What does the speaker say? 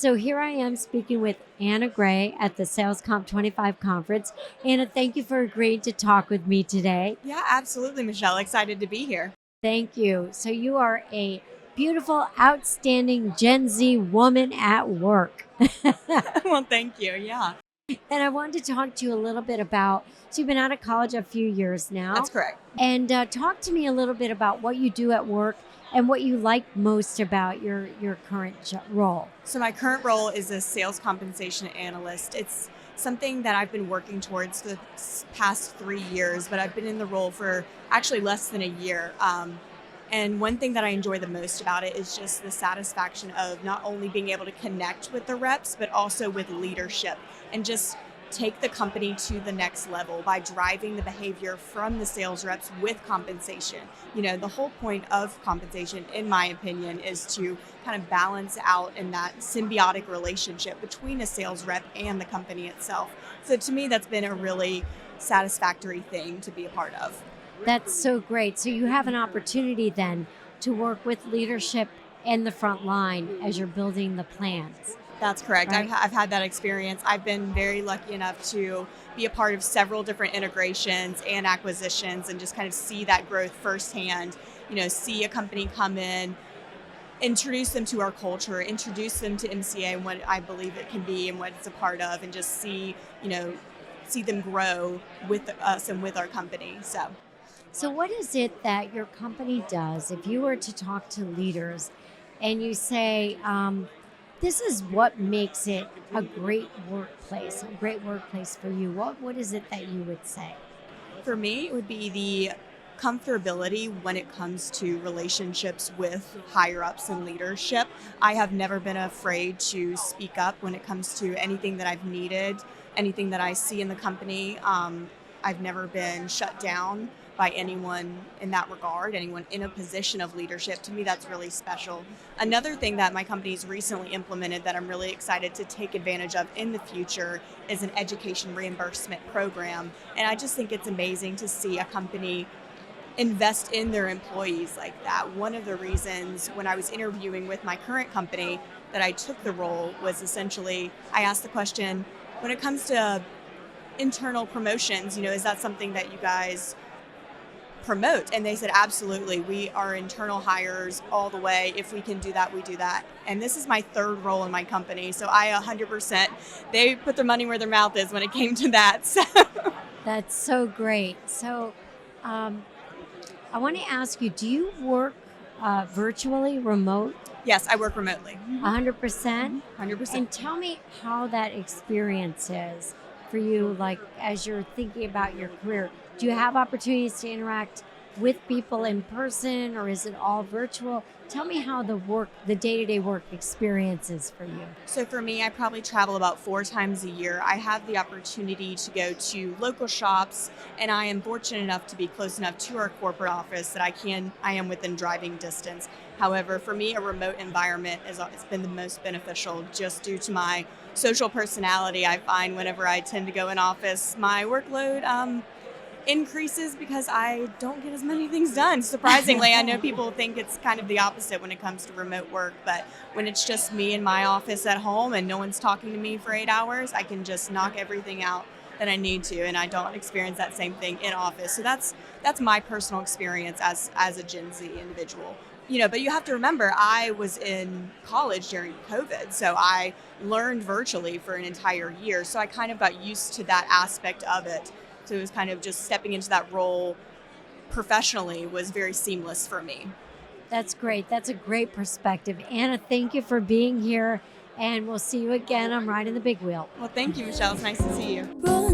So here I am speaking with Anna Gray at the Sales Comp 25 conference. Anna, thank you for agreeing to talk with me today. Yeah, absolutely, Michelle. Excited to be here. Thank you. So you are a beautiful, outstanding Gen Z woman at work. Well, thank you. Yeah, And I wanted to talk to you a little bit about, so you've been out of college a few years now, that's correct. and talk to me a little bit about what you do at work and what you like most about your current role. So, my current role is a sales compensation analyst. It's something that I've been working towards the past 3 years, but I've been in the role for actually less than a year. And one thing that I enjoy the most about it is just the satisfaction of not only being able to connect with the reps, but also with leadership and just take the company to the next level by driving the behavior from the sales reps with compensation. You know, the whole point of compensation, in my opinion, is to kind of balance out in that symbiotic relationship between a sales rep and the company itself. So to me, that's been a really satisfactory thing to be a part of. That's so great. So you have an opportunity then to work with leadership in the front line as you're building the plans. That's correct. Right. I've had that experience. I've been very lucky enough to be a part of several different integrations and acquisitions and just kind of see that growth firsthand. You know, see a company come in, introduce them to our culture, introduce them to MCA and what I believe it can be and what it's a part of, and just see them grow with us and with our company. So what is it that your company does if you were to talk to leaders and you say, this is what makes it a great workplace for you? What is it that you would say? For me, it would be the comfortability when it comes to relationships with higher ups and leadership. I have never been afraid to speak up when it comes to anything that I've needed, anything that I see in the company. I've never been shut down by anyone in that regard, anyone in a position of leadership. To me, that's really special. Another thing that my company's recently implemented that I'm really excited to take advantage of in the future is an education reimbursement program. And I just think it's amazing to see a company invest in their employees like that. One of the reasons when I was interviewing with my current company that I took the role was essentially, I asked the question, when it comes to internal promotions, is that something that you guys promote? And they said, absolutely. We are internal hires all the way. If we can do that, we do that. And this is my third role in my company. So I 100%, they put their money where their mouth is when it came to that. So. That's so great. So I want to ask you, do you work virtually, remote? Yes, I work remotely. 100%? 100%. And tell me how that experience is for you, like as you're thinking about your career. Do you have opportunities to interact with people in person, or is it all virtual? Tell me how the day-to-day work experience is for you. So for me, I probably travel about 4 times a year. I have the opportunity to go to local shops, and I am fortunate enough to be close enough to our corporate office that I am within driving distance. However, for me, a remote environment it's been the most beneficial just due to my social personality. I find whenever I tend to go in office, my workload increases because I don't get as many things done. Surprisingly, I know people think it's kind of the opposite when it comes to remote work, but when it's just me in my office at home and no one's talking to me for 8 hours, I can just knock everything out that I need to, and I don't experience that same thing in office. So that's my personal experience as a Gen Z individual. But you have to remember, I was in college during COVID, so I learned virtually for an entire year. So I kind of got used to that aspect of it. So it was kind of just stepping into that role professionally was very seamless for me. That's great. That's a great perspective. Anna, thank you for being here, and we'll see you again on Riding the Big Wheel. Well, thank you, Michelle. It's nice to see you.